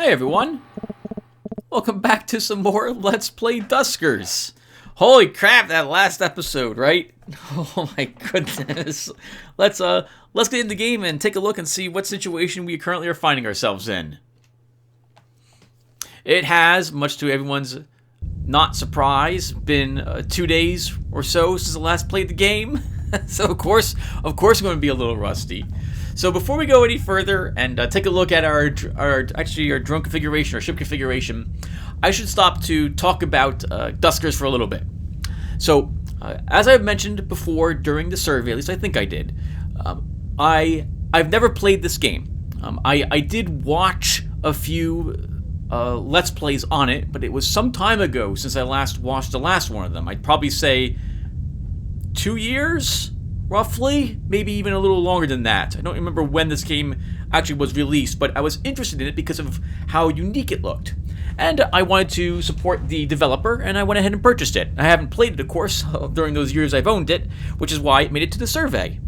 Hey everyone, welcome back to some more Let's Play Duskers. Holy crap, that last episode, right? Oh my goodness. Let's get in the game and take a look and see what situation we currently are finding ourselves in. It has, much to everyone's not surprise, been 2 days or so since I last played the game. So of course I'm going to be a little rusty. So before we go any further and take a look at our drone configuration, our ship configuration, I should stop to talk about Duskers for a little bit. So, as I've mentioned before during the survey, at least I think I did, I've never played this game. I did watch a few Let's Plays on it, but it was some time ago since I last watched the last one of them. I'd probably say 2 years? Roughly, maybe even a little longer than that. I don't remember when this game actually was released, but I was interested in it because of how unique it looked. And I wanted to support the developer, and I went ahead and purchased it. I haven't played it, of course, during those years I've owned it, which is why it made it to the survey.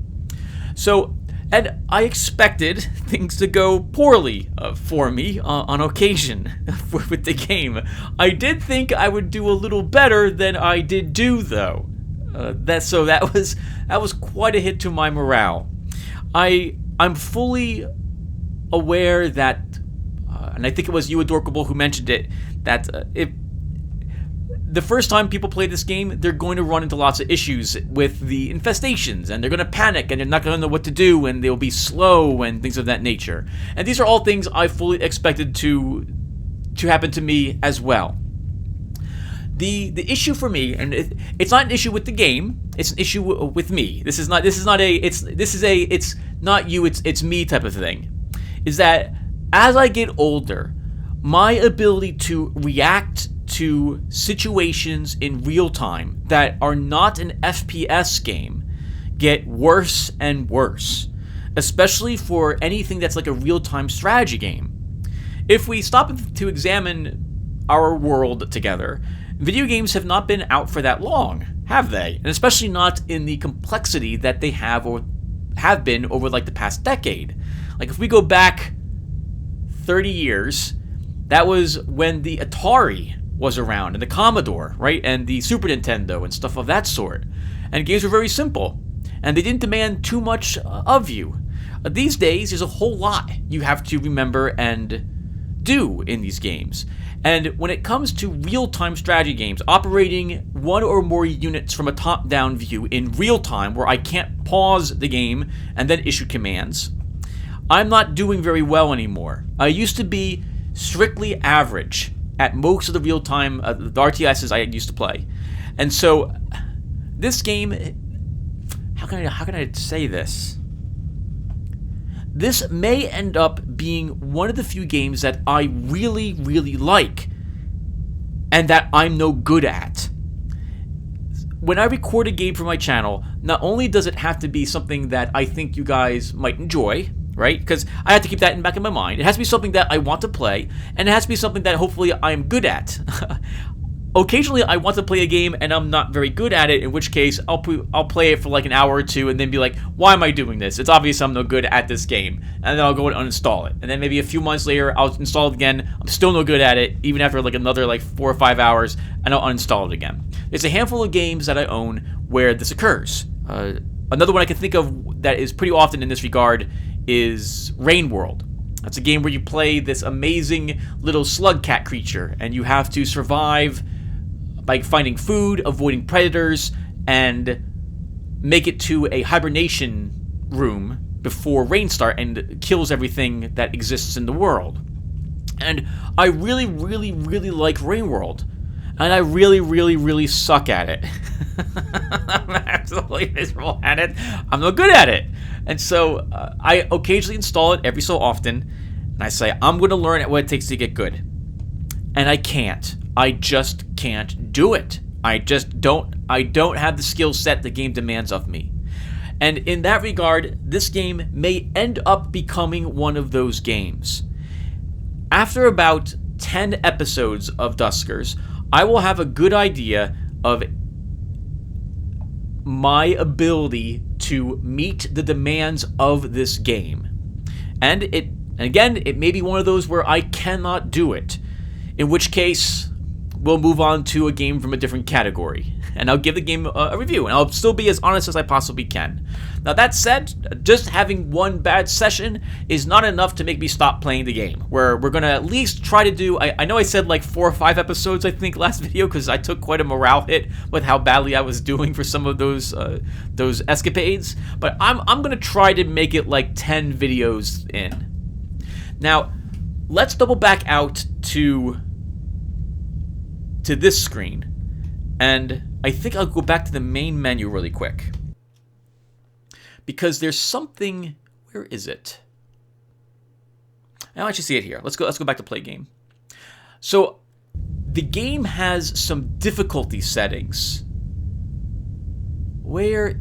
So, and I expected things to go poorly for me on occasion with the game. I did think I would do a little better than I did do, though. That was quite a hit to my morale. I'm fully aware that, and I think it was you, Adorkable, who mentioned it, that if the first time people play this game, they're going to run into lots of issues with the infestations, and they're going to panic, and they're not going to know what to do, and they'll be slow, and things of that nature. And these are all things I fully expected to happen to me as well. The issue for me, and it's not an issue with the game, it's an issue with me. It's not you, it's me type of thing. Is that as I get older, my ability to react to situations in real time that are not an FPS game get worse and worse, especially for anything that's like a real-time strategy game. If we stop to examine our world together, video games have not been out for that long, have they? And especially not in the complexity that they have or have been over like the past decade. Like if we go back 30 years, that was when the Atari was around, and the Commodore, right? And the Super Nintendo and stuff of that sort. And games were very simple, and they didn't demand too much of you. These days, there's a whole lot you have to remember and do in these games. And when it comes to real-time strategy games, operating one or more units from a top-down view in real time where I can't pause the game and then issue commands, I'm not doing very well anymore. I used to be strictly average at most of the real-time the RTSs I used to play. And so this game, how can I say this? This may end up being one of the few games that I really, really like, and that I'm no good at. When I record a game for my channel, not only does it have to be something that I think you guys might enjoy, right? Because I have to keep that in the back of my mind. It has to be something that I want to play, and it has to be something that hopefully I'm good at. Occasionally, I want to play a game and I'm not very good at it, in which case I'll play it for like an hour or two and then be like, why am I doing this? It's obvious I'm no good at this game. And then I'll go and uninstall it. And then maybe a few months later, I'll install it again. I'm still no good at it, even after like another like 4 or 5 hours, and I'll uninstall it again. There's a handful of games that I own where this occurs. Another one I can think of that is pretty often in this regard is Rain World. That's a game where you play this amazing little slug cat creature, and you have to survive by finding food, avoiding predators, and make it to a hibernation room before rain starts and kills everything that exists in the world. And I really, really, really like Rain World, and I really, really, really suck at it. I'm absolutely miserable at it. I'm no good at it. And so I occasionally install it every so often, and I say, I'm going to learn what it takes to get good. And I can't. I just can't do it. I don't have the skill set the game demands of me. And in that regard, this game may end up becoming one of those games. After about 10 episodes of Duskers, I will have a good idea of my ability to meet the demands of this game. And And again, it may be one of those where I cannot do it, in which case we'll move on to a game from a different category, and I'll give the game a review, and I'll still be as honest as I possibly can. Now, that said, just having one bad session is not enough to make me stop playing the game. We're going to at least try to do, I know I said like 4 or 5 episodes, I think, last video, because I took quite a morale hit with how badly I was doing for some of those escapades, but I'm going to try to make it like 10 videos in. Now, let's double back out to this screen, and I think I'll go back to the main menu really quick, because there's something. Where is it? I'll actually see it here. Let's go back to play game. So the game has some difficulty settings. Where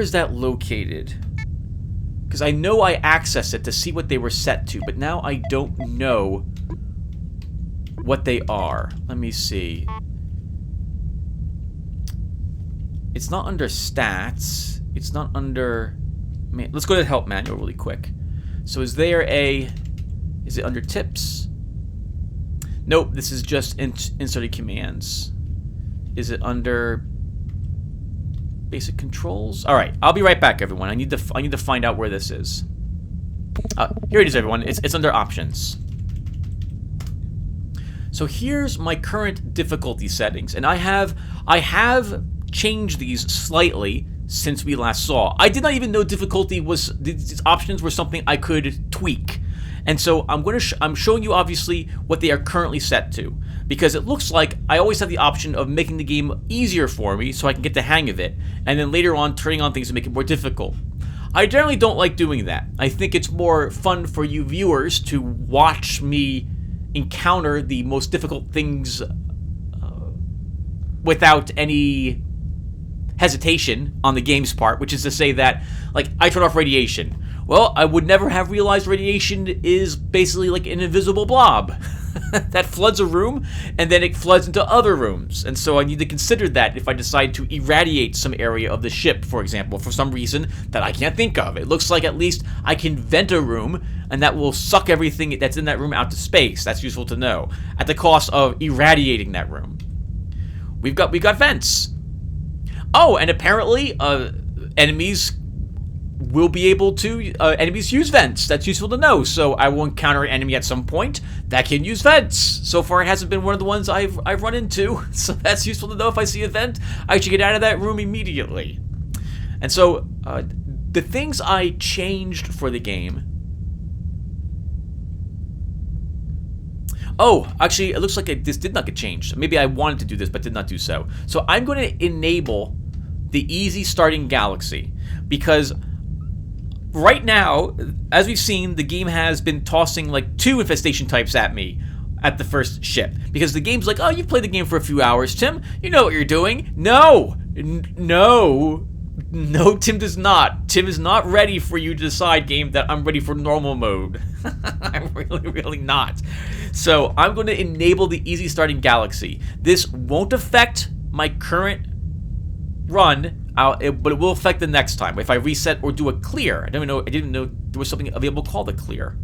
is that located? Because I know I accessed it to see what they were set to, but now I don't know what they are. Let me see. It's not under stats. It's not under... Let's go to the help manual really quick. So is it under tips? Nope, this is just inserted commands. Is it under basic controls? All right, I'll be right back, everyone. I need to find out where this is. Here it is, everyone. It's under options. So here's my current difficulty settings, and I have changed these slightly since we last saw. I did not even know these options were something I could tweak. And so I'm showing you obviously what they are currently set to, because it looks like I always have the option of making the game easier for me so I can get the hang of it, and then later on turning on things to make it more difficult. I generally don't like doing that. I think it's more fun for you viewers to watch me encounter the most difficult things without any hesitation on the game's part, which is to say that, like, I turn off radiation. Well, I would never have realized radiation is basically like an invisible blob that floods a room, and then it floods into other rooms. And so I need to consider that if I decide to irradiate some area of the ship, for example, for some reason that I can't think of. It looks like at least I can vent a room, and that will suck everything that's in that room out to space. That's useful to know, at the cost of irradiating that room. We've got vents. Oh, and apparently enemies will be able to, enemies use vents. That's useful to know. So I will encounter an enemy at some point that can use vents. So far, it hasn't been one of the ones I've run into. So that's useful to know. If I see a vent, I should get out of that room immediately. And so the things I changed for the game. Oh, actually, it looks like this did not get changed. Maybe I wanted to do this, but did not do so. So I'm going to enable the easy starting galaxy, because right now, as we've seen, the game has been tossing like 2 infestation types at me at the first ship, because the game's like, oh, you've played the game for a few hours, Tim. You know what you're doing. No, Tim does not. Tim is not ready for you to decide, game, that I'm ready for normal mode. I'm really not. So I'm going to enable the easy starting galaxy. This won't affect my current run, but it will affect the next time if I reset or do a clear. I didn't know there was something available called a clear.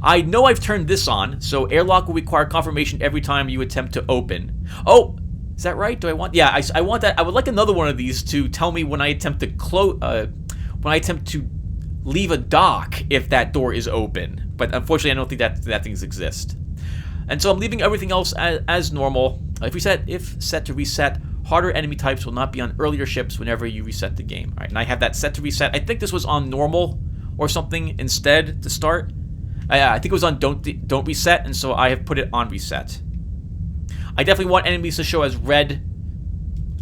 I know I've turned this on, so airlock will require confirmation every time you attempt to open. Oh, is that right? Do I want? Yeah, I want that. I would like another one of these to tell me when I attempt to leave a dock if that door is open. But unfortunately, I don't think that things exist. And so I'm leaving everything else as normal. If set to reset, harder enemy types will not be on earlier ships whenever you reset the game. All right, and I have that set to reset. I think this was on normal or something instead to start. I think it was on don't reset, and so I have put it on reset. I definitely want enemies to show as red,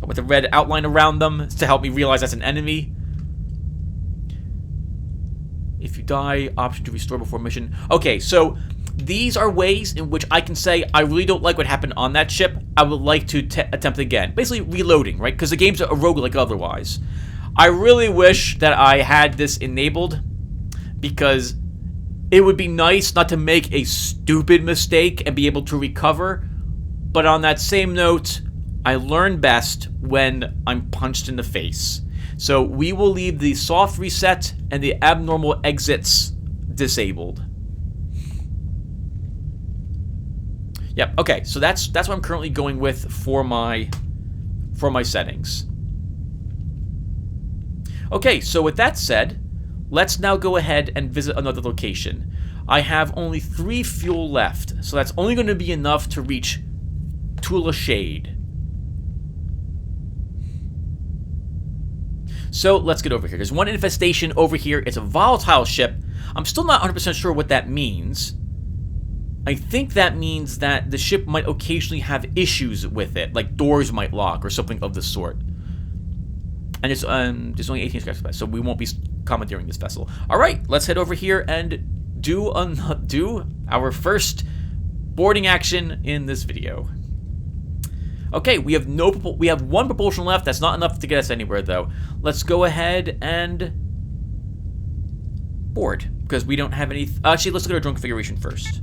with a red outline around them to help me realize that's an enemy. If you die, option to restore before mission. Okay, so these are ways in which I can say, I really don't like what happened on that ship. I would like to attempt again. Basically reloading, right? Because the game's a roguelike otherwise. I really wish that I had this enabled, because it would be nice not to make a stupid mistake and be able to recover. But on that same note, I learn best when I'm punched in the face. So we will leave the soft reset and the abnormal exits disabled. Yep. Okay. So that's what I'm currently going with for my settings. Okay. So with that said, let's now go ahead and visit another location. I have only 3 fuel left, so that's only going to be enough to reach Tula Shade. So let's get over here. There's one infestation over here. It's a volatile ship. I'm still not 100% sure what that means. I think that means that the ship might occasionally have issues with it, like doors might lock or something of the sort. And it's there's only 18 scraps, so we won't be commandeering this vessel. All right, let's head over here and do our first boarding action in this video. Okay, we have one propulsion left. That's not enough to get us anywhere, though. Let's go ahead and board because we don't have any. Actually, let's look at our drone configuration first.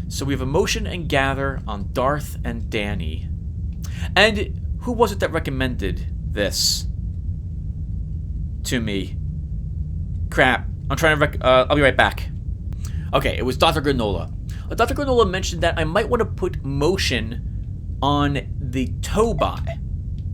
So we have a motion and gather on Darth and Danny. And who was it that recommended this to me? Crap. I'm trying to I'll be right back. Okay, it was Dr. Granola. Dr. Granola mentioned that I might want to put motion on the Tobot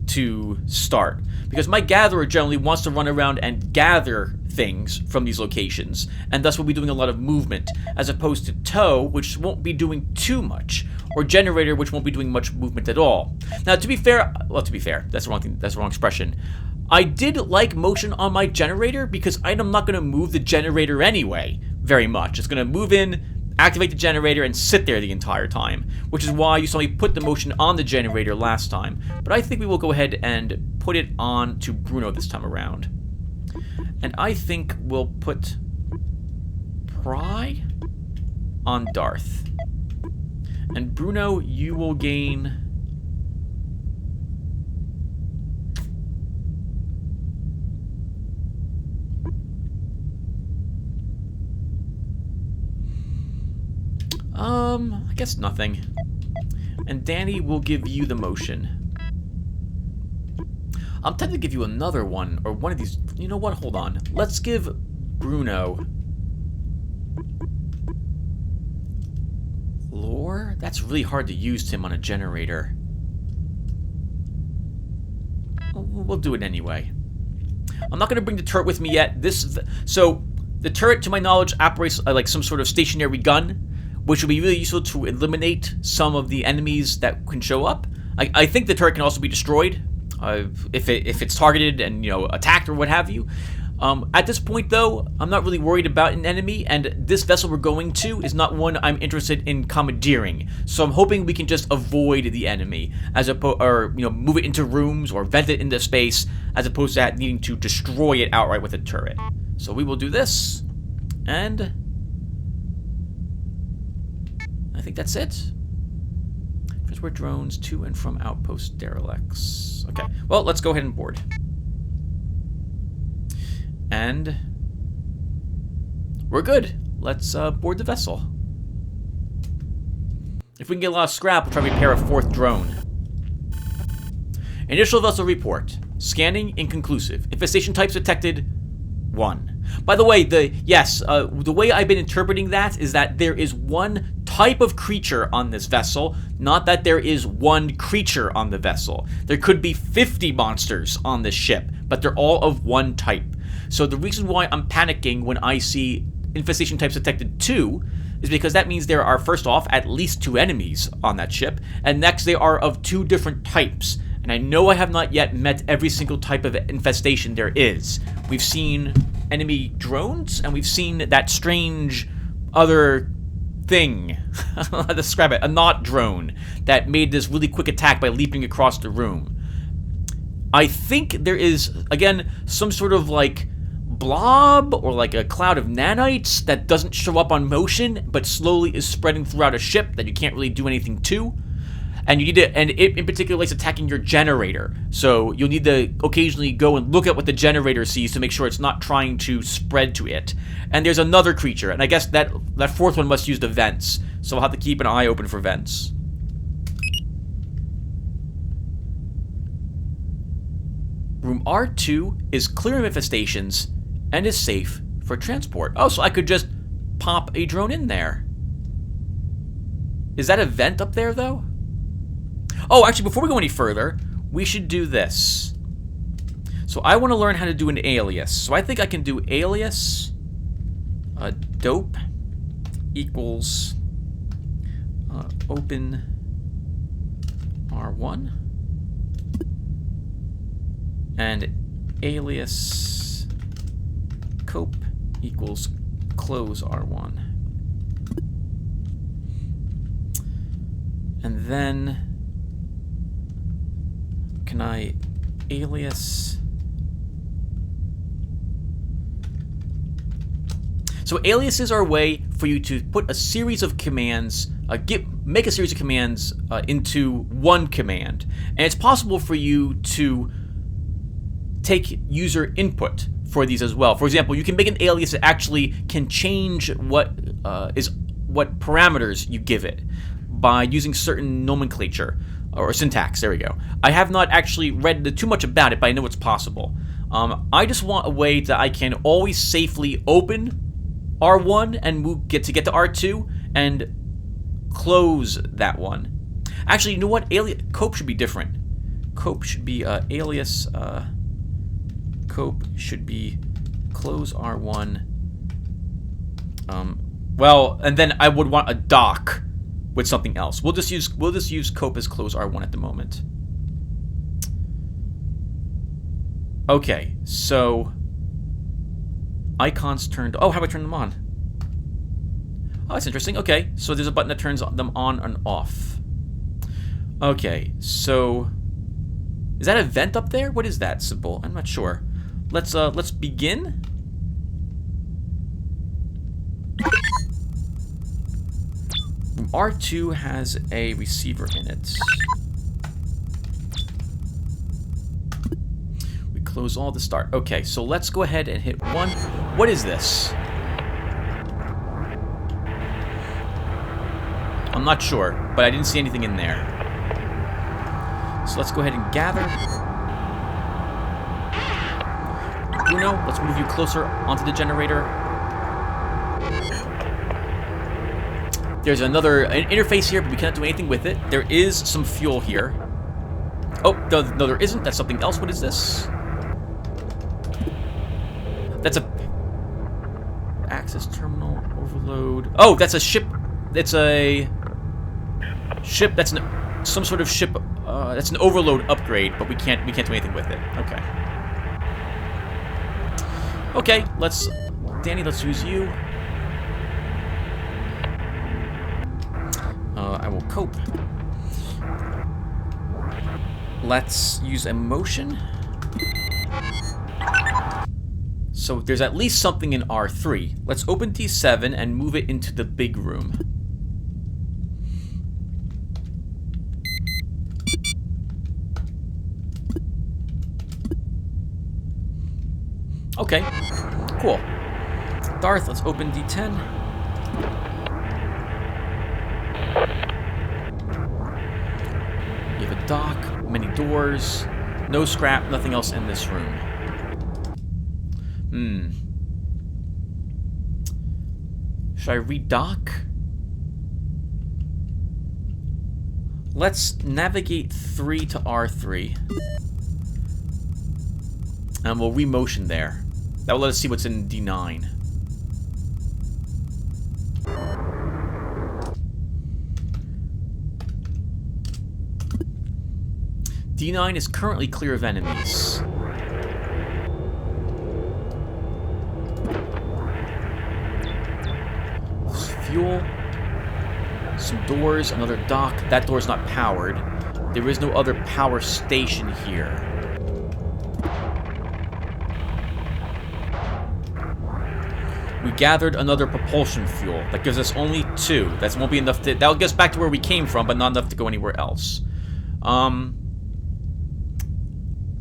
to start, because my gatherer generally wants to run around and gather things from these locations, and thus will be doing a lot of movement, as opposed to tow, which won't be doing too much, or generator, which won't be doing much movement at all. Now, to be fair, that's the wrong thing, that's the wrong expression. I did like motion on my generator because I'm not going to move the generator anyway very much. It's going to move in, activate the generator, and sit there the entire time, which is why you saw me put the motion on the generator last time. But I think we will go ahead and put it on to Bruno this time around. And I think we'll put Pry on Darth. And Bruno, you will gain... I guess nothing. And Danny will give you the motion. I'm tempted to give you another one, or one of these. You know what? Hold on. Let's give Bruno lore. That's really hard to use him on a generator. We'll do it anyway. I'm not going to bring the turret with me yet. So the turret, to my knowledge, operates like some sort of stationary gun, which will be really useful to eliminate some of the enemies that can show up. I think the turret can also be destroyed if it's targeted and, you know, attacked or what have you. At this point, though, I'm not really worried about an enemy, and this vessel we're going to is not one I'm interested in commandeering. So I'm hoping we can just avoid the enemy, or move it into rooms or vent it into space, as opposed to needing to destroy it outright with a turret. So we will do this, and I think that's it. Transport drones to and from outpost derelicts. Okay, well, let's go ahead and board. And we're good. Let's board the vessel. If we can get a lot of scrap, we'll try to repair a 4th drone. Initial vessel report. Scanning inconclusive. Infestation types detected 1. By the way, the way I've been interpreting that is that there is one type of creature on this vessel, not that there is one creature on the vessel. There could be 50 monsters on this ship, but they're all of one type. So the reason why I'm panicking when I see infestation types detected 2 is because that means there are, first off, at least 2 enemies on that ship, and next they are of 2 different types. And I know I have not yet met every single type of infestation there is. We've seen enemy drones, and we've seen that strange other thing, how to describe it, a not drone, that made this really quick attack by leaping across the room. I think there is, again, some sort of like blob or like a cloud of nanites that doesn't show up on motion, but slowly is spreading throughout a ship that you can't really do anything to. And you need to, and it in particular likes attacking your generator. So you'll need to occasionally go and look at what the generator sees to make sure it's not trying to spread to it. And there's another creature, and I guess that 4th one must use the vents. So I'll have to keep an eye open for vents. Room R2 is clear of infestations and is safe for transport. Oh, so I could just pop a drone in there. Is that a vent up there, though? Oh, actually, before we go any further, we should do this. So I want to learn how to do an alias. So I think I can do alias dope equals open R1 and alias cope equals close R1. And then can I alias? So aliases are a way for you to put a series of commands, make a series of commands into one command. And it's possible for you to take user input for these as well. For example, you can make an alias that actually can change what parameters you give it by using certain nomenclature or syntax. There we go. I have not actually read too much about it, but I know it's possible. I just want a way that I can always safely open R1 and get to R2 and close that one. Actually, you know what? Cope should be different. Cope should be alias. Cope should be close R1. Well, and then I would want a dock with something else. We'll just use cope as close R1 at the moment. Okay, so icons turned. Oh, how do I turn them on? Oh, that's interesting. Okay, so there's a button that turns them on and off. Okay, so is that a vent up there? What is that symbol? I'm not sure. Let's begin. R2 has a receiver in it. We close all the start. Okay, so let's go ahead and hit 1. What is this? I'm not sure, but I didn't see anything in there. So let's go ahead and gather. Bruno, let's move you closer onto the generator. There's another interface here, but we cannot do anything with it. There is some fuel here. Oh, no, there isn't. That's something else. What is this? That's a access terminal overload. Oh, that's a ship. It's a ship. That's some sort of ship. That's an overload upgrade, but we can't do anything with it. Okay. Okay. Danny. Let's use you. I will cope. Let's use emotion. So there's at least something in R3. Let's open D7 and move it into the big room. Okay, cool. Darth, let's open D10. You have a dock, many doors, no scrap, nothing else in this room. Should I redock? Let's navigate 3 to R3. And we'll remotion there. That will let us see what's in D9. D9 is currently clear of enemies. Fuel. Some doors, another dock. That door's not powered. There is no other power station here. We gathered another propulsion fuel. That gives us only 2. That won't be enough to... That'll get us back to where we came from, but not enough to go anywhere else.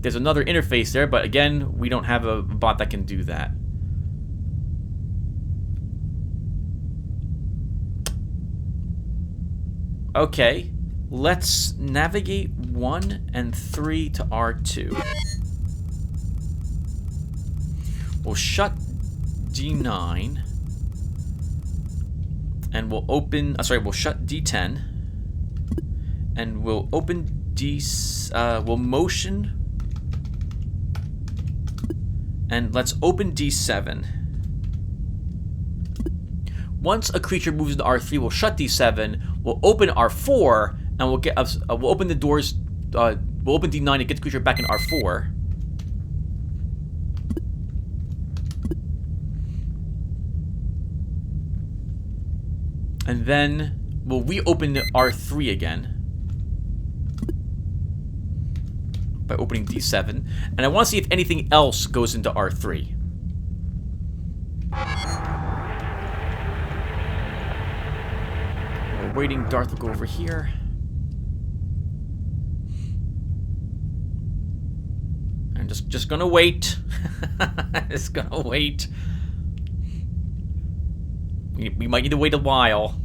There's another interface there, but again, we don't have a bot that can do that. Okay, let's navigate 1 and 3 to R2. We'll shut D9, and we'll open. We'll shut D10. And we'll open we'll motion. And let's open D7. Once a creature moves into R3, we'll shut D7. We'll open R4, and we'll we'll open the doors. We'll open D9 and get the creature back in R4. And then we'll reopen R3 again by opening D7. And I want to see if anything else goes into R3. We're waiting. Darth will go over here. I'm just gonna wait. Just gonna wait. We might need to wait a while.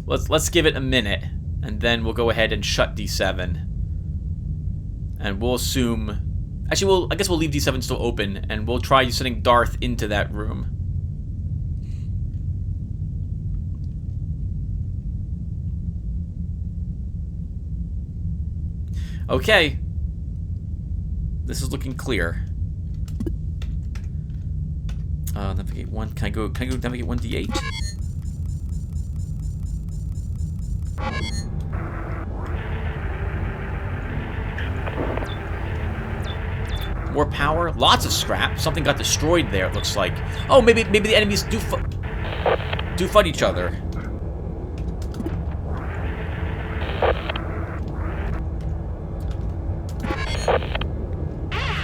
Let's give it a minute, and then we'll go ahead and shut D7. And we'll assume... Actually, I guess we'll leave D7 still open, and we'll try sending Darth into that room. Okay. This is looking clear. Navigate 1. Can I go navigate 1d8? More power, lots of scrap. Something got destroyed there, it looks like. Oh, maybe the enemies do fight each other.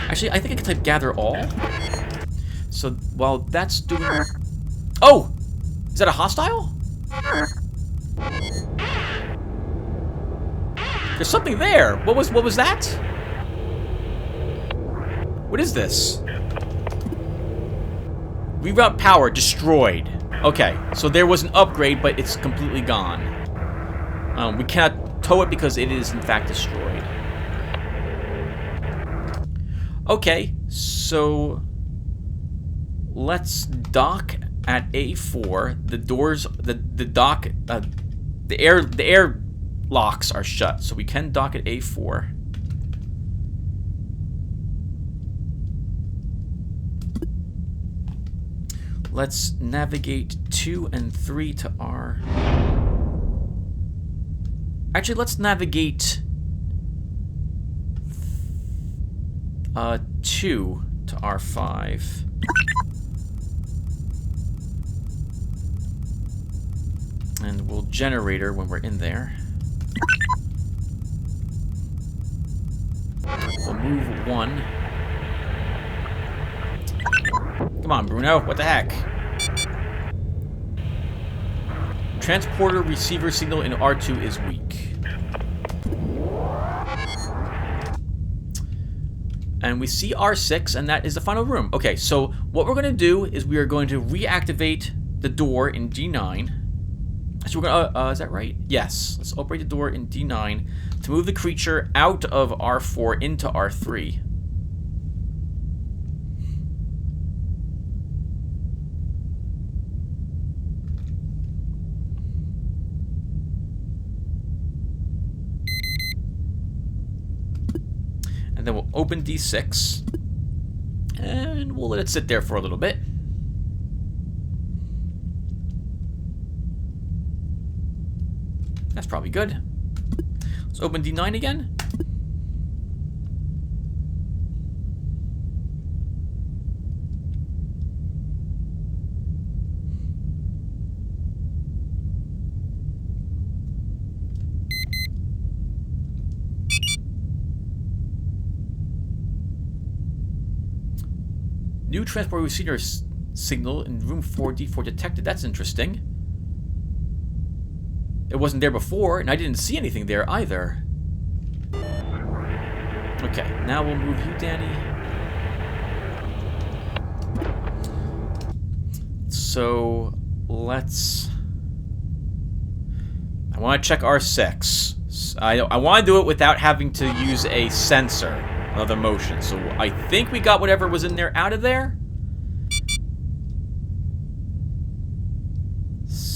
Actually, I think I can type gather all. So while that's doing... Oh! Is that a hostile? There's something there. What was that? What is this? Reroute power destroyed. Okay, so there was an upgrade, but it's completely gone. We cannot tow it because it is in fact destroyed. Okay, so let's dock at A4. The doors, the air locks are shut, so we can dock at A4. Let's navigate 2 and 3 to R. Actually, let's navigate 2 to R5. And we'll generator when we're in there. We'll move 1. Come on, Bruno. What the heck? Transporter receiver signal in R2 is weak. And we see R6, and that is the final room. Okay, so what we're going to do is we are going to reactivate the door in D9. So we're going to, is that right? Yes. Let's operate the door in D9 to move the creature out of R4 into R3. And then we'll open D6. And we'll let it sit there for a little bit. That's probably good. Let's open D9 again. New transport receiver signal in room 4D4 detected. That's interesting. It wasn't there before, and I didn't see anything there either. Okay, now we'll move you, Danny. So, let's... I want to check R6. I want to do it without having to use a sensor of the motion. So, I think we got whatever was in there out of there.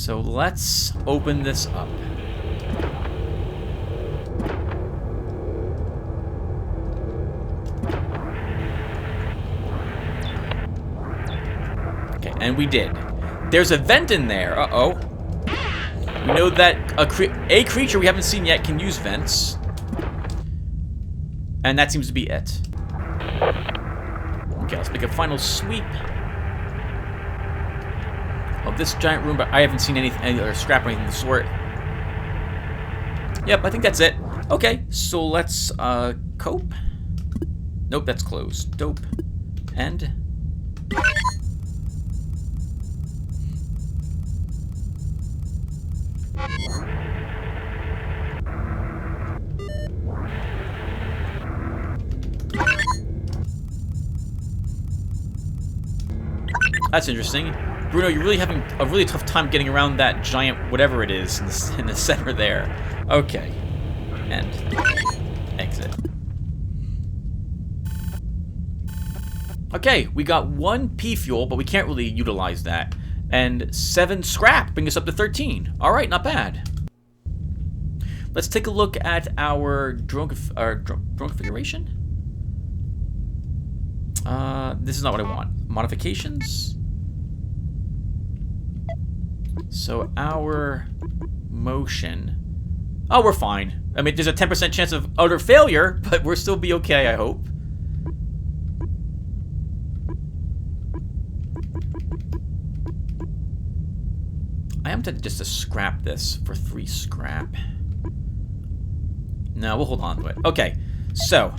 So let's open this up. Okay, and we did. There's a vent in there. Uh-oh. We know that a creature we haven't seen yet can use vents. And that seems to be it. Okay, let's make a final sweep of this giant room, but I haven't seen any other scrap or anything of the sort. Yep, I think that's it. Okay, so let's cope. Nope, that's closed. Dope. And that's interesting. Bruno, you're really having a really tough time getting around that giant whatever it is in the center there. Okay. And exit. Okay, we got 1 P fuel, but we can't really utilize that. And 7 scrap, bring us up to 13. Alright, not bad. Let's take a look at our drone configuration. This is not what I want. Modifications. So our motion. Oh, we're fine. I mean, there's a 10% chance of utter failure, but we'll still be okay, I hope. I am tempted just to scrap this for 3 scrap. No, we'll hold on to it. Okay, so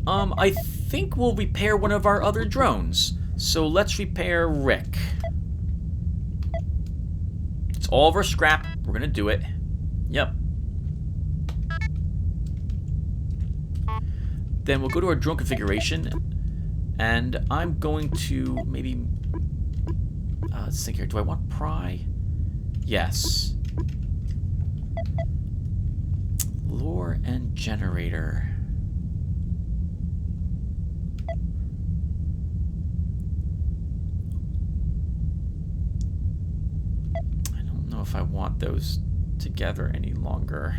I think we'll repair one of our other drones. So let's repair Rick. It's all of our scrap. We're gonna do it. Yep. Then we'll go to our drone configuration, and I'm going to maybe let's think here. Do I want pry? Yes. Lure and generator. I don't know if I want those together any longer.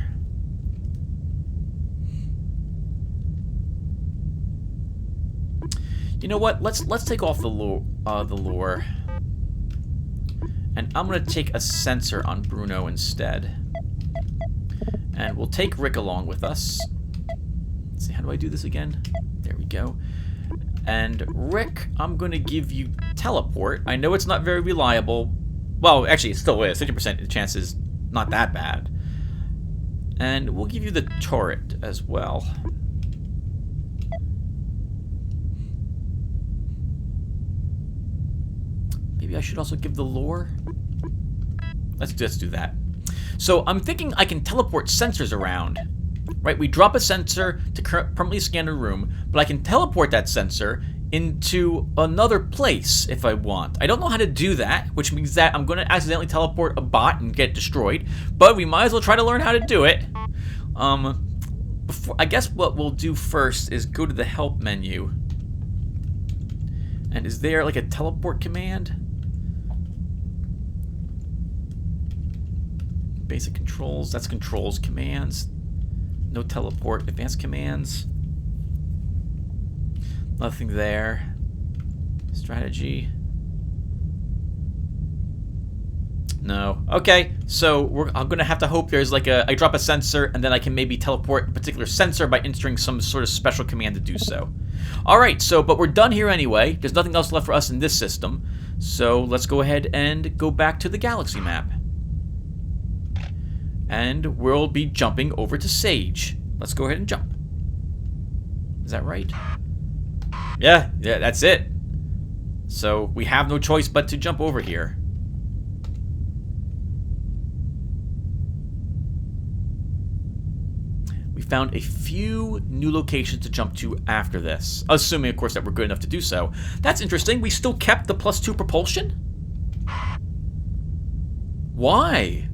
You know what? Let's take off the lure. And I'm gonna take a sensor on Bruno instead. And we'll take Rick along with us. Let's see, how do I do this again? There we go. And Rick, I'm gonna give you teleport. I know it's not very reliable. Well, actually, it still is. 50% chance is not that bad. And we'll give you the turret as well. Maybe I should also give the lure. Let's do that. So I'm thinking I can teleport sensors around. Right, we drop a sensor to permanently scan a room, but I can teleport that sensor into another place if I want. I don't know how to do that, which means that I'm going to accidentally teleport a bot and get destroyed, but we might as well try to learn how to do it. I guess what we'll do first is go to the help menu. And is there like a teleport command? Basic controls, that's controls, commands. No teleport, advanced commands. Nothing there. Strategy. No. Okay, so I'm gonna have to hope there's like I drop a sensor and then I can maybe teleport a particular sensor by entering some sort of special command to do so. Alright, but we're done here anyway. There's nothing else left for us in this system. So let's go ahead and go back to the galaxy map. And we'll be jumping over to Sage. Let's go ahead and jump. Is that right? Yeah, that's it. So we have no choice but to jump over here. We found a few new locations to jump to after this. Assuming, of course, that we're good enough to do so. That's interesting. We still kept the +2 propulsion? Why?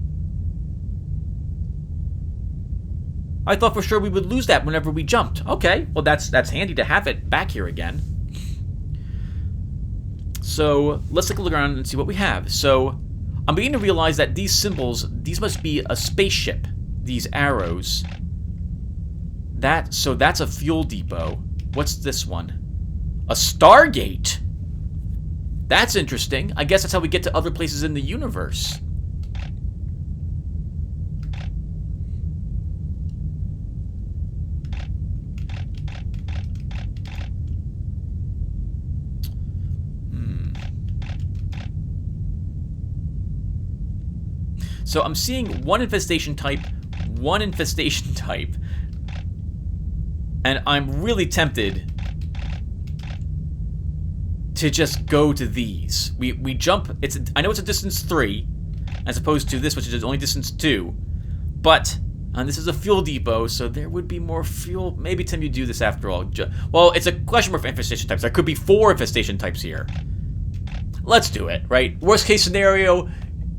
I thought for sure we would lose that whenever we jumped. Okay, well that's handy to have it back here again. So let's take a look around and see what we have. So I'm beginning to realize that these symbols, these must be a spaceship. These arrows. So that's a fuel depot. What's this one? A Stargate. That's interesting. I guess that's how we get to other places in the universe. So I'm seeing one infestation type, and I'm really tempted to just go to these. We jump. I know it's a distance 3, as opposed to this, which is only distance 2. But this is a fuel depot, so there would be more fuel. Maybe Tim, you do this after all. Well, it's a question mark for infestation types. There could be 4 infestation types here. Let's do it, right? Worst case scenario,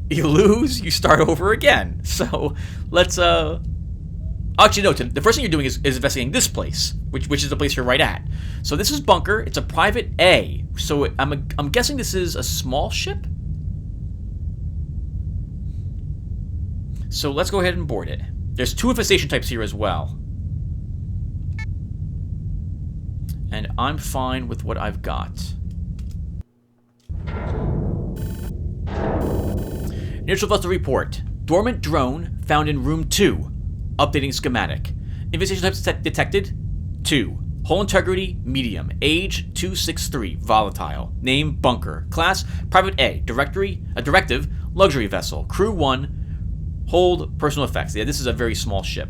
you lose, you start over again. So let's actually no, Tim, the first thing you're doing is investigating this place, which is the place you're right at. So this is bunker. It's a private A. So I'm guessing this is a small ship. So let's go ahead and board it. There's 2 infestation types here as well. And I'm fine with what I've got. Initial vessel report. Dormant drone found in room 2. Updating schematic. Infestation types detected. 2. Hull integrity, medium. Age, 263. Volatile. Name, bunker. Class, private A. Directive, luxury vessel. Crew 1. Hold, personal effects. Yeah, this is a very small ship.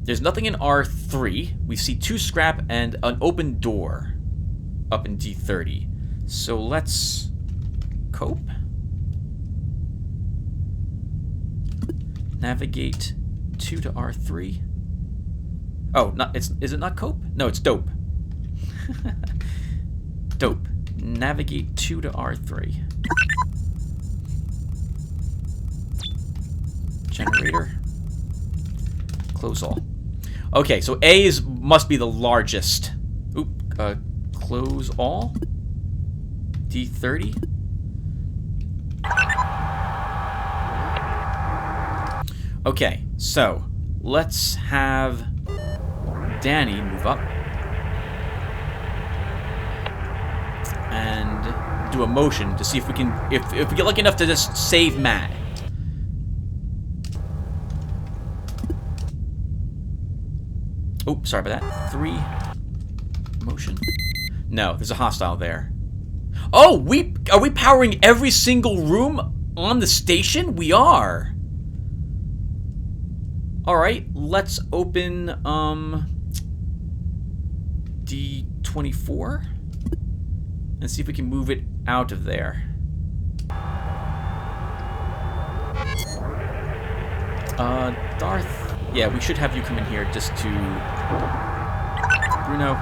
There's nothing in R3. We see 2 scrap and an open door up in D30. So let's cope. Navigate 2 to R3. Oh, is it not cope? No, it's dope. Dope. Navigate 2 to R3. Generator. Close all. Okay, so A must be the largest. Oop. Close all. D30. Okay, so let's have Danny move up and do a motion to see if we can, if we get lucky enough to just save Matt. Oh, sorry about that. 3 motion. No, there's a hostile there. Oh, are we powering every single room on the station? We are. Alright, let's open D24 and see if we can move it out of there. Darth, yeah, we should have you come in here just to... Bruno,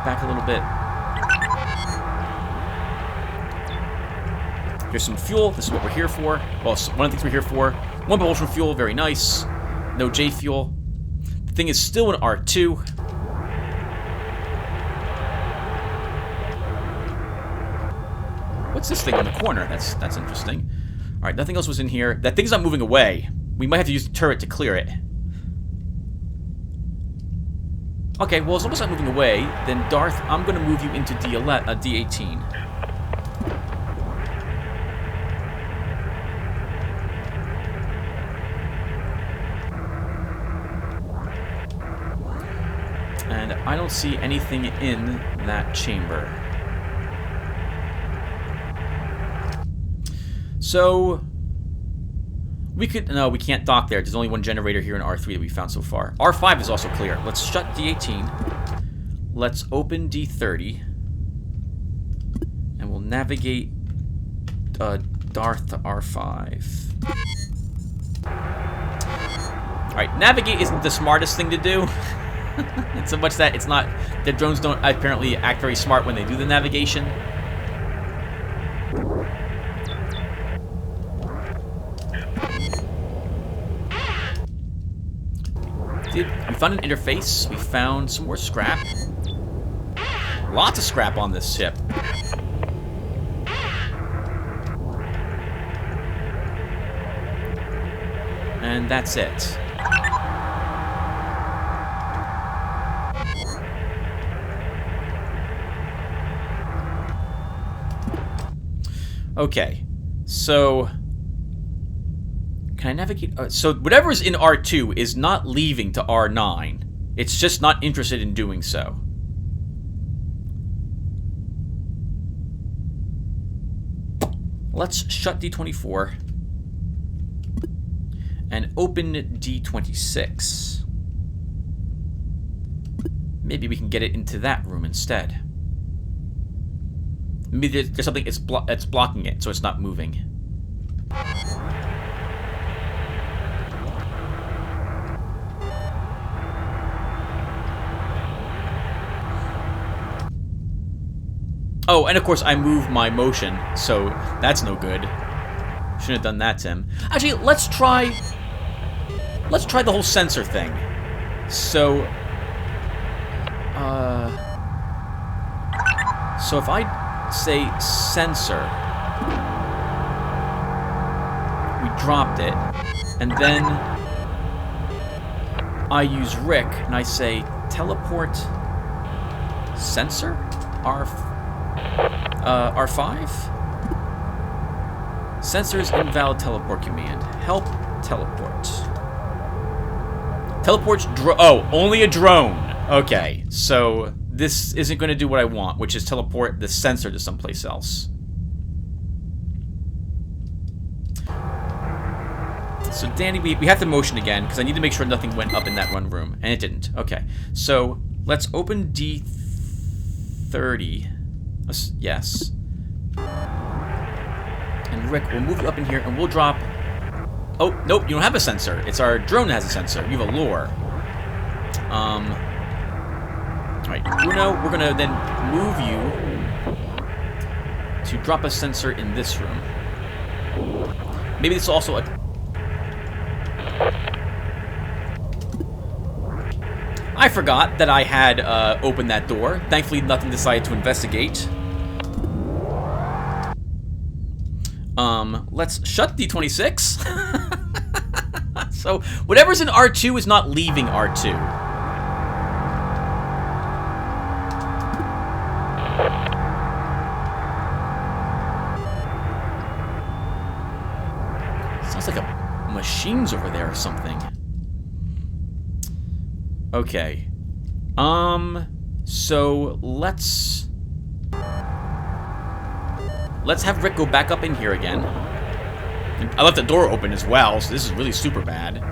back a little bit. Here's some fuel. This is what we're here for. Well, one of the things we're here for. 1 propulsion fuel, very nice. No J fuel. The thing is still in R2. What's this thing on the corner? That's interesting. All right, nothing else was in here. That thing's not moving away. We might have to use the turret to clear it. Okay, well, as long as it's not moving away, then Darth, I'm going to move you into D18. And I don't see anything in that chamber. So we could... No, we can't dock there. There's only 1 generator here in R3 that we found so far. R5 is also clear. Let's shut D18. Let's open D30. And we'll navigate Darth to R5. Alright, navigate isn't the smartest thing to do. It's so much that it's not... The drones don't apparently act very smart when they do the navigation. We found an interface. We found some more scrap. Lots of scrap on this ship. And that's it. Okay, so can I navigate? So whatever's in R2 is not leaving to R9. It's just not interested in doing so. Let's shut D24 and open D26. Maybe we can get it into that room instead. Maybe there's something that's blocking it, so it's not moving. Oh, and of course I move my motion, so that's no good. Shouldn't have done that, Tim. Actually, let's try the whole sensor thing. So, so if I say sensor, we dropped it, and then I use Rick, and I say teleport sensor? R5? Sensors invalid teleport command. Help teleport. Teleports only a drone. Okay, so this isn't going to do what I want, which is teleport the sensor to someplace else. So Danny, we have to motion again, because I need to make sure nothing went up in that one room, and it didn't. Okay, so let's open D30. Yes. And Rick, we'll move you up in here, and we'll drop... Oh, nope, you don't have a sensor. It's our drone that has a sensor. You have a lure. Alright, Bruno, we're gonna then move you to drop a sensor in this room. Maybe this is also a... I forgot that I had opened that door. Thankfully, nothing decided to investigate. Let's shut D26. So, whatever's in R2 is not leaving R2. Sounds like a machine's over there or something. Okay. So let's have Rick go back up in here again. I left the door open as well, so this is really super bad.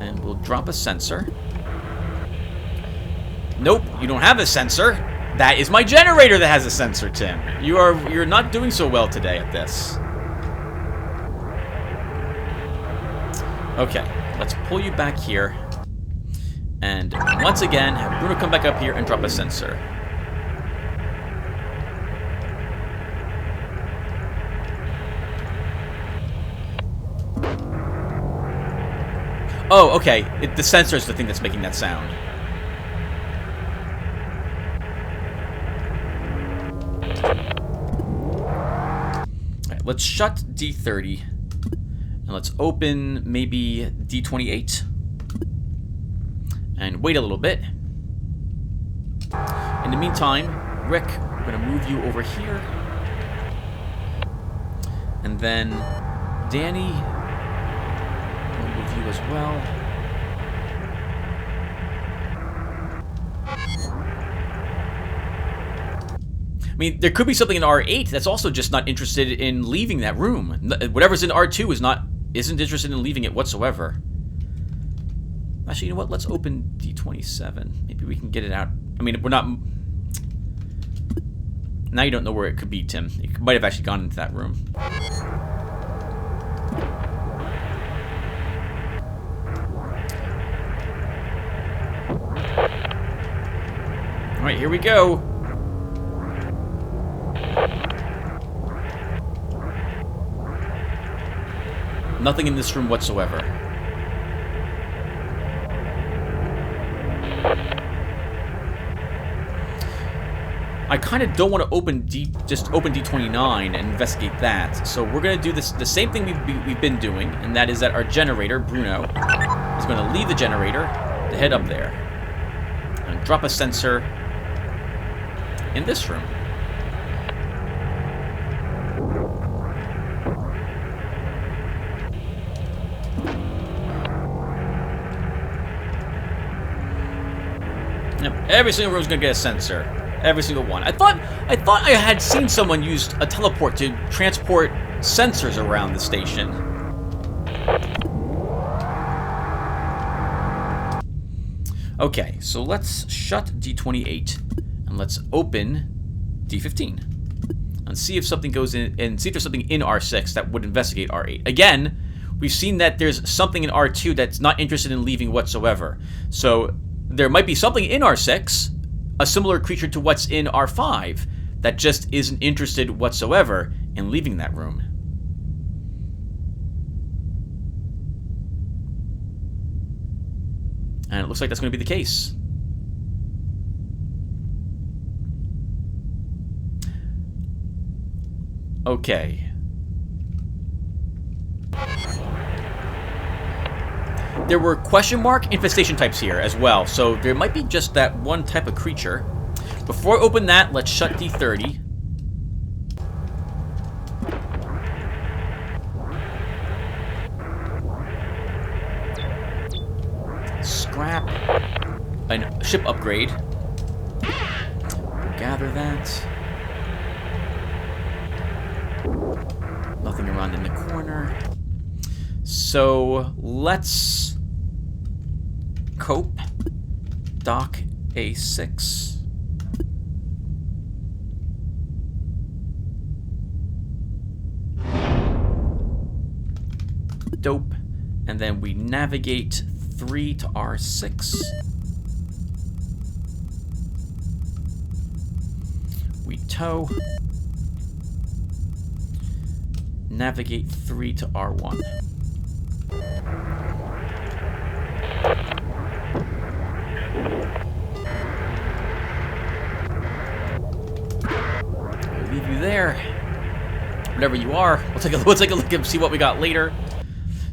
And we'll drop a sensor. Nope, you don't have a sensor. That is my generator that has a sensor, Tim. You're not doing so well today at this. Okay, let's pull you back here. And once again, have Bruno come back up here and drop a sensor. Oh, okay. The sensor is the thing that's making that sound. Alright, let's shut D30. And let's open maybe D28. And wait a little bit. In the meantime, Rick, we're going to move you over here. And then Danny, we'll move you as well. I mean, there could be something in R8 that's also just not interested in leaving that room. Whatever's in R2 isn't interested in leaving it whatsoever. Actually, you know what? Let's open D27. Maybe we can get it out. I mean, we're not... Now you don't know where it could be, Tim. It might have actually gone into that room. Alright, here we go. Nothing in this room whatsoever. I kind of don't want to just open D29 and investigate that. So we're going to do the same thing we've been doing, and that is that our generator, Bruno, is going to leave the generator to head up there and drop a sensor in this room. Yep, every single room's gonna get a sensor. Every single one. I thought I had seen someone use a teleport to transport sensors around the station. Okay, so let's shut D28 and let's open D15 and see if something goes in, and see if there's something in R6 that would investigate R8. Again, we've seen that there's something in R2 that's not interested in leaving whatsoever. So there might be something in R6, a similar creature to what's in R5, that just isn't interested whatsoever in leaving that room. And it looks like that's going to be the case. Okay. There were question mark infestation types here as well, so there might be just that one type of creature. Before I open that, let's shut D30. Scrap a ship upgrade. Gather that. Nothing around in the corner. So let's cope. Dock A6. Dope. And then we navigate 3 to R6. We tow. Navigate 3 to R1. I'll leave you there. Whatever you are. We'll take a look and see what we got later.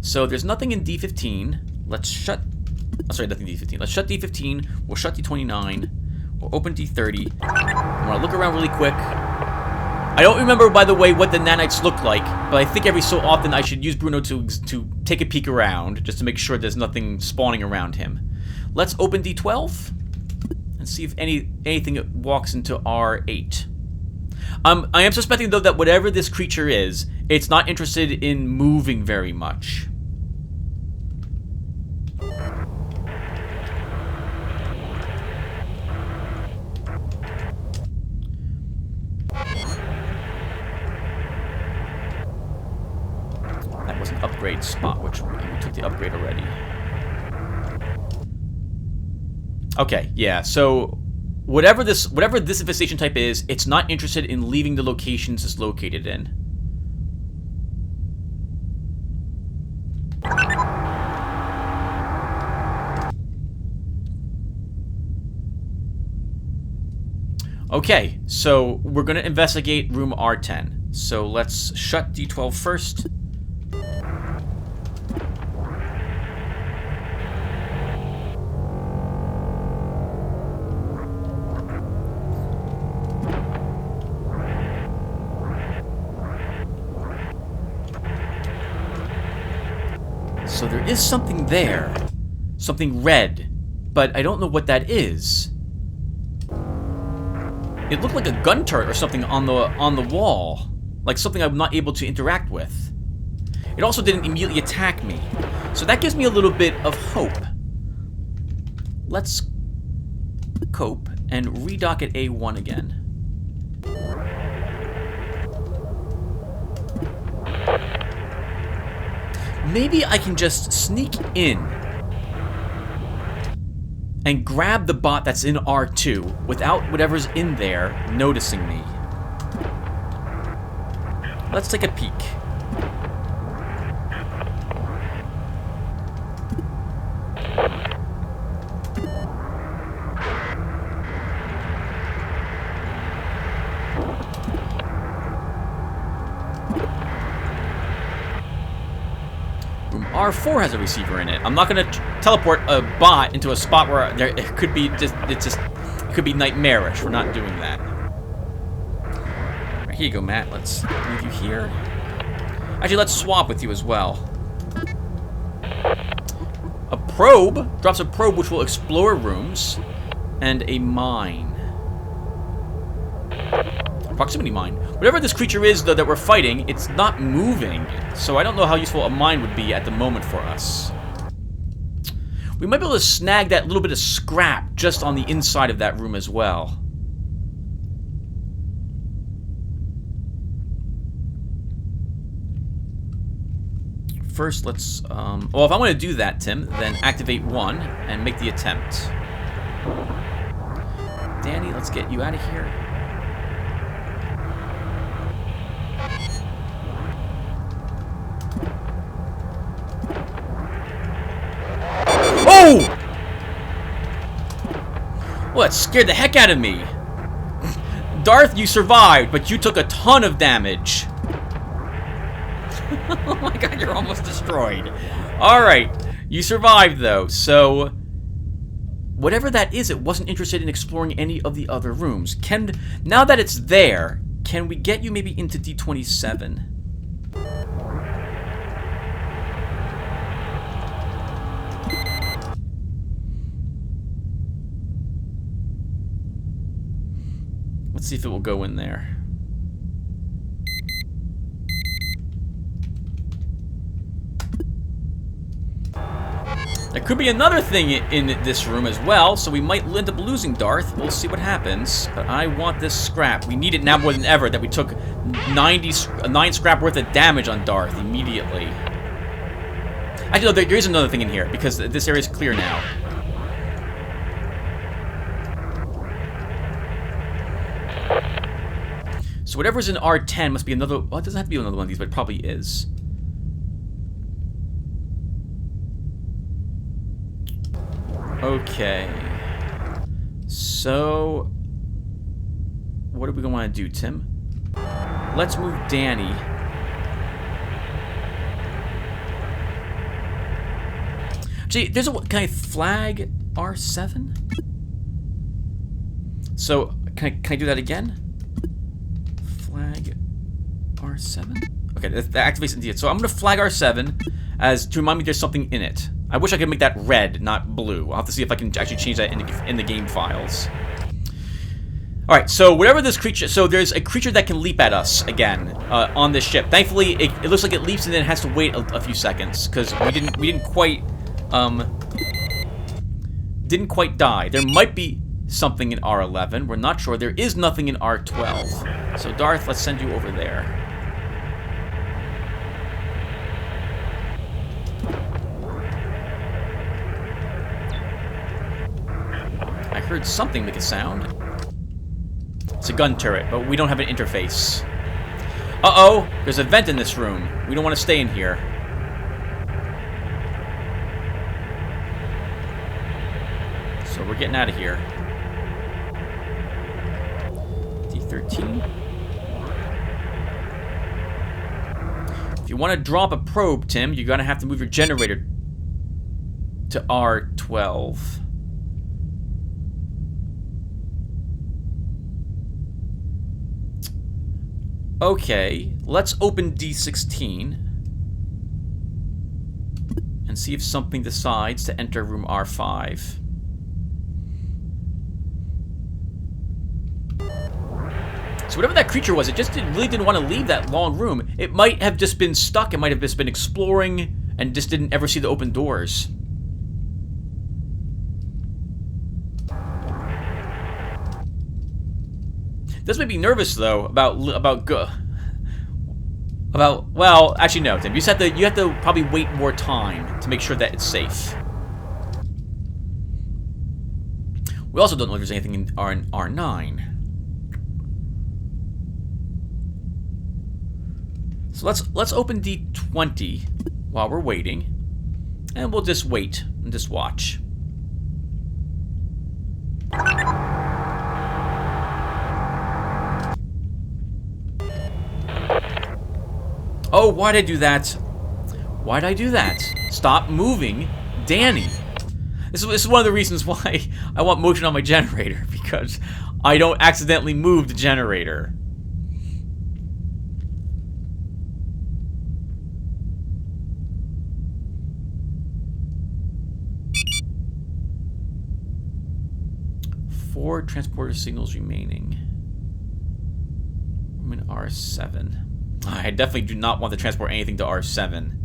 So there's nothing in D15. Let's shut... Oh, sorry, nothing in D15. Let's shut D15. We'll shut D29. We'll open D30. I want to look around really quick. I don't remember, by the way, what the nanites look like, but I think every so often I should use Bruno to take a peek around, just to make sure there's nothing spawning around him. Let's open D12 and see if anything walks into R8. I am suspecting, though, that whatever this creature is, it's not interested in moving very much. That was an upgrade spot, which we took the upgrade already. Okay, yeah, so whatever this infestation type is, it's not interested in leaving the locations it's located in. Okay, so we're going to investigate room R10. So let's shut D12 first. So there is something there. Something red. But I don't know what that is. It looked like a gun turret or something on the wall. Like something I'm not able to interact with. It also didn't immediately attack me. So that gives me a little bit of hope. Let's cope and redock at A1 again. Maybe I can just sneak in and grab the bot that's in R2 without whatever's in there noticing me. Let's take a peek. Room R4 has a receiver in it. I'm not going to teleport a bot into a spot where it could be it could be nightmarish. We're not doing that. Right, here you go, Matt. Let's leave you here. Actually, let's swap with you as well. A probe drops a probe which will explore rooms, and a mine. Proximity mine. Whatever this creature is, though, that we're fighting, it's not moving. So I don't know how useful a mine would be at the moment for us. We might be able to snag that little bit of scrap just on the inside of that room as well. First, let's... well, if I want to do that, Tim, then activate 1 and make the attempt. Danny, let's get you out of here. Oh! Well, that scared the heck out of me. Darth, you survived, but you took a ton of damage. Oh my god, you're almost destroyed. Alright, you survived though, so... Whatever that is, it wasn't interested in exploring any of the other rooms. Now that it's there, can we get you maybe into D27? Let's see if it will go in there. There could be another thing in this room as well, so we might end up losing Darth. We'll see what happens. But I want this scrap. We need it now more than ever that we took 9 scrap worth of damage on Darth immediately. Actually, no, there is another thing in here, because this area is clear now. So whatever's in R10 must be another... Well, it doesn't have to be another one of these, but it probably is. Okay. So... What are we going to want to do, Tim? Let's move Danny. Actually, there's a... Can I flag R7? So, can I do that again? Flag R7? Okay, that activates into it. So I'm going to flag R7 as to remind me there's something in it. I wish I could make that red, not blue. I'll have to see if I can actually change that in the game files. Alright, so whatever this creature... So there's a creature that can leap at us again on this ship. Thankfully, it looks like it leaps and then it has to wait a few seconds because we didn't quite die. There might be something in R11. We're not sure. There is nothing in R12. So Darth, let's send you over there. I heard something make a sound. It's a gun turret, but we don't have an interface. Uh-oh! There's a vent in this room. We don't want to stay in here. So we're getting out of here. D13. If you want to drop a probe, Tim, you're going to have to move your generator to R12. Okay, let's open D16 and see if something decides to enter room R5. So whatever that creature was, it just really didn't want to leave that long room. It might have just been stuck, it might have just been exploring and just didn't ever see the open doors. This made me nervous though well, actually no, Tim. You have to probably wait more time to make sure that it's safe. We also don't know if there's anything in R9. So let's open D20 while we're waiting, and we'll just wait and just watch. Oh, why'd I do that? Why'd I do that? Stop moving, Danny. This is one of the reasons why I want motion on my generator, because I don't accidentally move the generator. Four transporter signals remaining. I'm in R7. I definitely do not want to transport anything to R7.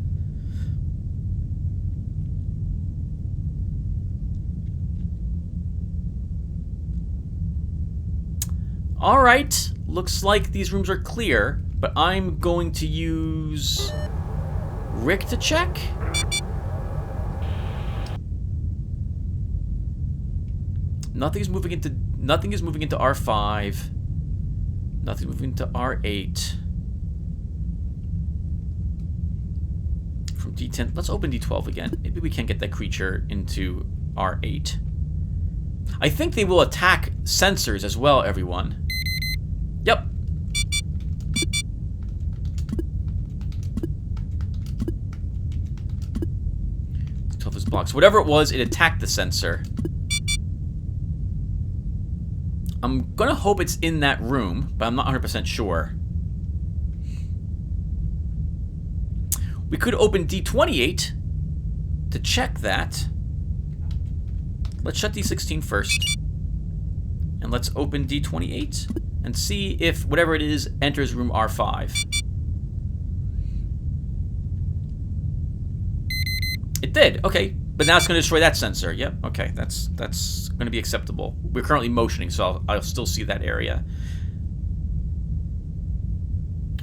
Alright, looks like these rooms are clear, but I'm going to use Rick to check. Nothing is moving into R5. Nothing moving into R8. From D10, let's open D12 again. Maybe we can get that creature into R8. I think they will attack sensors as well, everyone. Yep. 12 is blocked. So whatever it was, it attacked the sensor. I'm gonna hope it's in that room, but I'm not 100% sure. We could open D28 to check that. Let's shut D16 first. And let's open D28 and see if whatever it is enters room R5. It did, okay. But now it's going to destroy that sensor. Yep, okay, that's going to be acceptable. We're currently motioning, so I'll still see that area.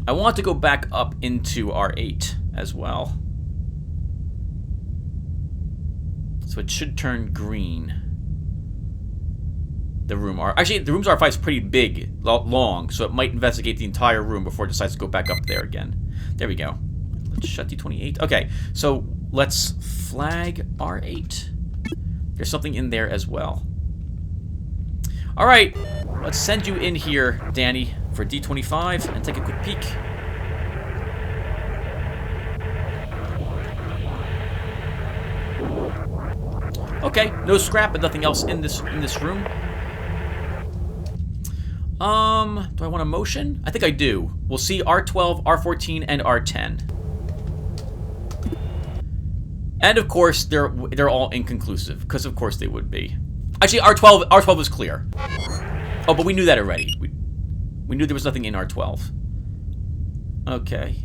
I want to go back up into R8 as well. So it should turn green. The room R... Actually, the room's R5 is pretty big, long, so it might investigate the entire room before it decides to go back up there again. There we go. Let's shut D28. Okay, so let's flag R8. There's something in there as well. Alright, let's send you in here, Danny, for D25 and take a quick peek. Okay, no scrap, but nothing else in this room. Do I want a motion? I think I do. We'll see R12, R14, and R10. And of course, they're all inconclusive, because of course they would be. Actually, R12 was clear. Oh, but we knew that already. We knew there was nothing in R12. Okay.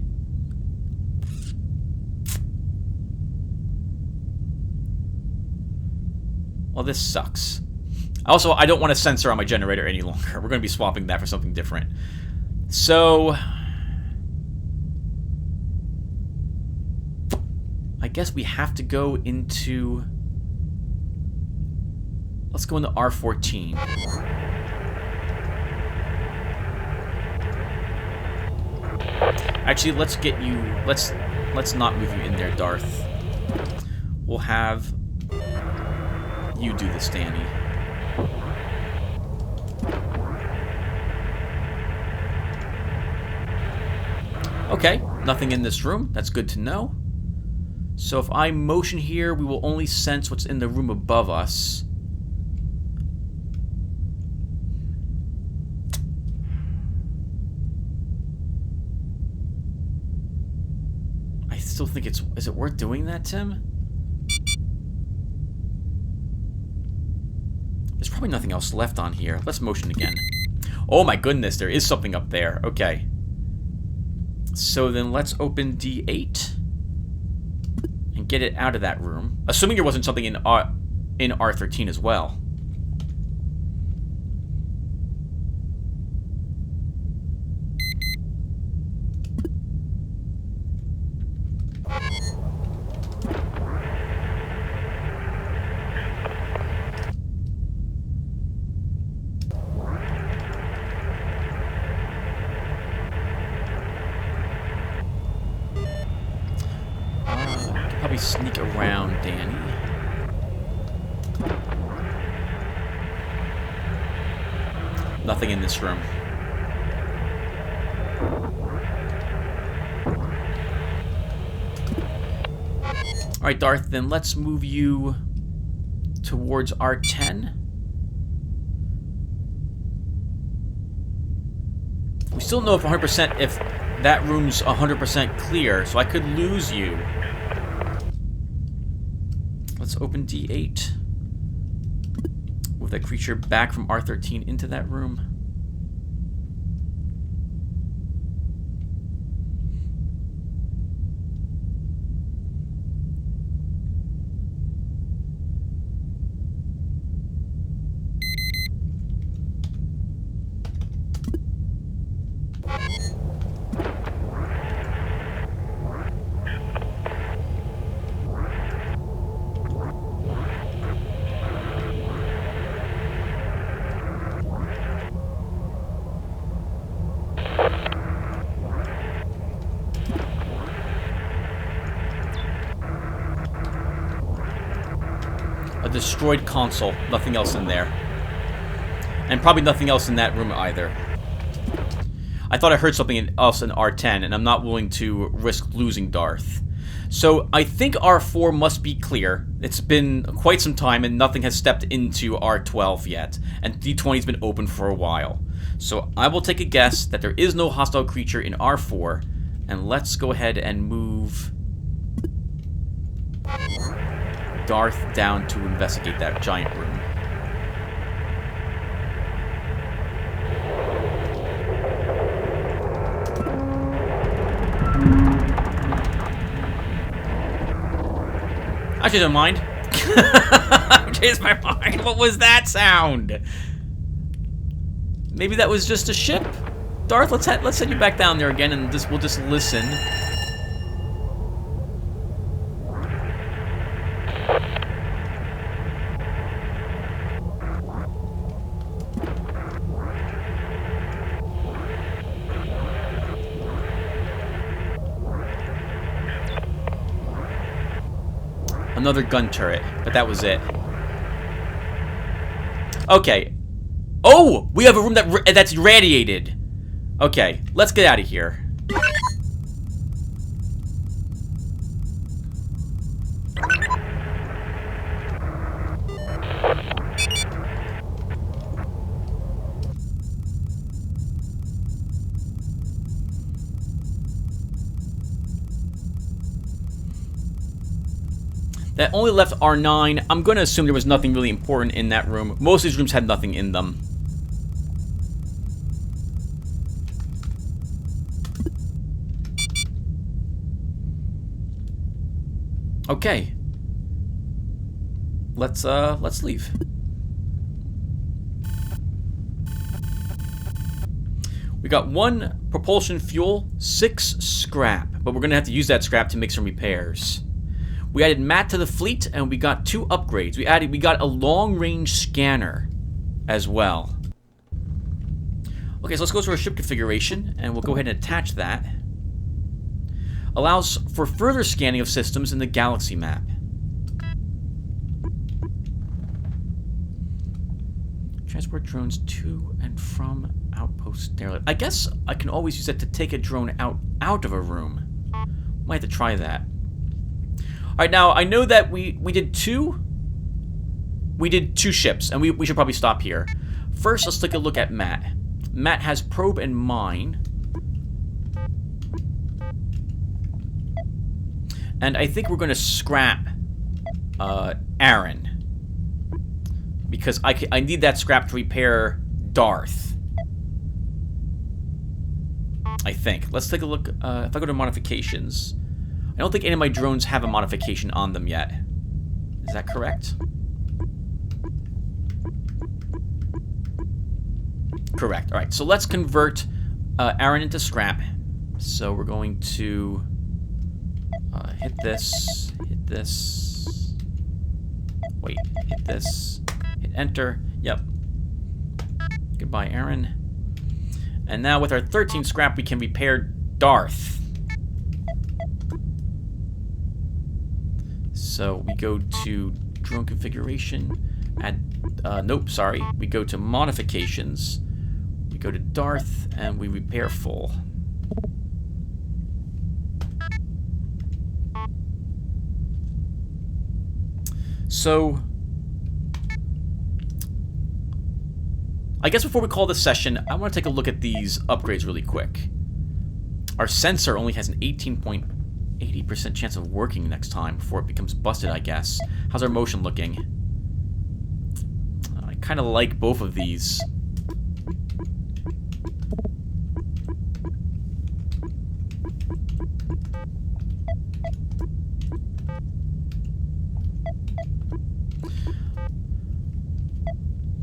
Well, this sucks. Also, I don't want a sensor on my generator any longer. We're going to be swapping that for something different. So I guess we have to go into... Let's go into R14. Actually, let's get you... Let's not move you in there, Darth. We'll have you do this, Danny. Okay, nothing in this room. That's good to know. So if I motion here, we will only sense what's in the room above us. I still think it's... Is it worth doing that, Tim? There's probably nothing else left on here. Let's motion again. Oh my goodness, there is something up there. Okay. So then let's open D8 and get it out of that room. Assuming there wasn't something in R13 as well. Probably sneak around Danny. Nothing in this room. Alright, Darth, then let's move you towards R10. We still don't know if 100% if that room's 100% clear, so I could lose you. Let's open D8. Move that creature back from R13 into that room. A destroyed console. Nothing else in there. And probably nothing else in that room either. I thought I heard something else in R10, and I'm not willing to risk losing Darth. So I think R4 must be clear. It's been quite some time, and nothing has stepped into R12 yet. And D20's been open for a while. So I will take a guess that there is no hostile creature in R4. And let's go ahead and move Darth down to investigate that giant room. I changed my mind. I changed my mind. What was that sound? Maybe that was just a ship. Darth, let's send you back down there again, and we'll just listen. Another gun turret, but that was it. Okay. Oh, we have a room that's irradiated. Okay, let's get out of here. That only left R9. I'm going to assume there was nothing really important in that room. Most of these rooms had nothing in them. Okay. Let's leave. We got 1 propulsion fuel, 6 scrap, but we're going to have to use that scrap to make some repairs. We added Matt to the fleet, and we got 2 upgrades. We got a long-range scanner as well. Okay, so let's go to our ship configuration, and we'll go ahead and attach that. Allows for further scanning of systems in the galaxy map. Transport drones to and from outpost derelict. I guess I can always use that to take a drone out of a room. Might have to try that. Alright, now, I know that we did 2 ships, and we should probably stop here. First, let's take a look at Matt. Matt has probe and mine. And I think we're going to scrap Aaron. Because I need that scrap to repair Darth. I think. Let's take a look. If I go to modifications... I don't think any of my drones have a modification on them yet. Is that correct? Correct. Alright, so let's convert Aaron into scrap. So we're going to hit this, wait, hit this, hit enter, yep. Goodbye, Aaron. And now with our 13 scrap, we can repair Darth. So we go to drone configuration, nope, sorry. We go to modifications, we go to Darth, and we repair full. So, I guess before we call this session, I want to take a look at these upgrades really quick. Our sensor only has an 18.80% chance of working next time before it becomes busted, I guess. How's our motion looking? I kind of like both of these.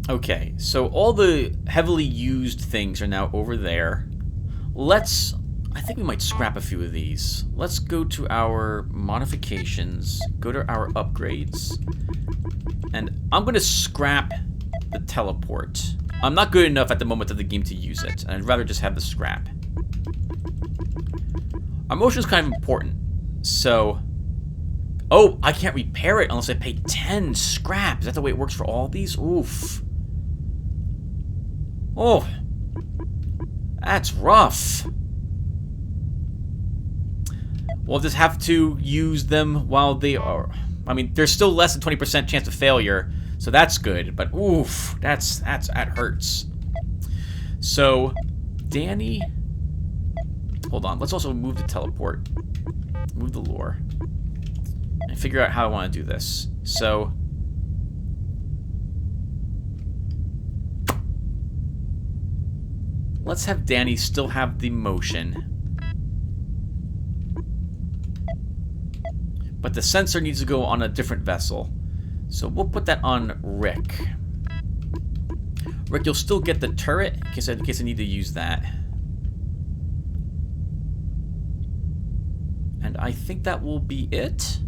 Okay, so all the heavily used things are now over there. I think we might scrap a few of these. Let's go to our modifications, go to our upgrades, and I'm going to scrap the teleport. I'm not good enough at the moment of the game to use it, and I'd rather just have the scrap. Our motion is kind of important, so... Oh, I can't repair it unless I pay 10 scrap. Is that the way it works for all these? Oof. Oh, that's rough. We'll just have to use them while they are... I mean, there's still less than 20% chance of failure, so that's good. But oof, that hurts. So, Danny... Hold on, let's also move the teleport. Move the lore. And figure out how I want to do this. So... let's have Danny still have the motion. But the sensor needs to go on a different vessel. So we'll put that on Rick. Rick, you'll still get the turret in case I need to use that. And I think that will be it.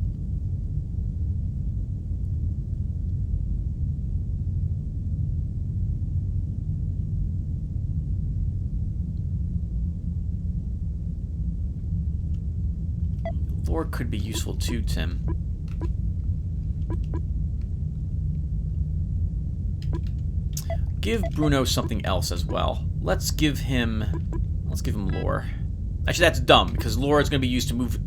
Lore could be useful too, Tim. Give Bruno something else as well. Let's give him lore. Actually, that's dumb because lore is going to be used to move.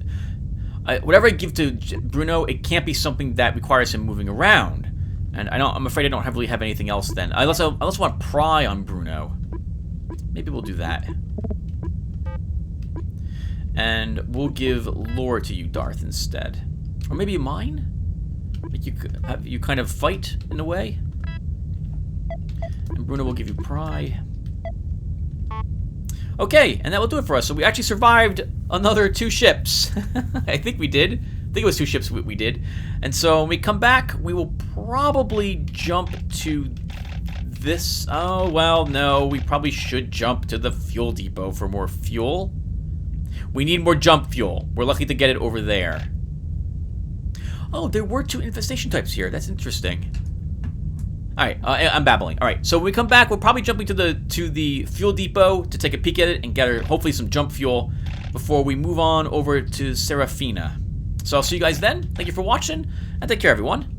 Whatever I give to Bruno, it can't be something that requires him moving around. And I'm afraid I don't really have anything else then. Unless I want to pry on Bruno. Maybe we'll do that. And we'll give lore to you, Darth, instead. Or maybe mine? Like you kind of fight, in a way? And Bruno will give you pry. Okay, and that will do it for us. So we actually survived another 2 ships. I think we did. I think it was 2 ships we did. And so when we come back, we will probably jump to this. Oh, well, no. We probably should jump to the fuel depot for more fuel. We need more jump fuel. We're lucky to get it over there. Oh, there were 2 infestation types here. That's interesting. Alright, I'm babbling. Alright, so when we come back, we're probably jumping to the fuel depot to take a peek at it and get hopefully some jump fuel before we move on over to Serafina. So I'll see you guys then. Thank you for watching, and take care, everyone.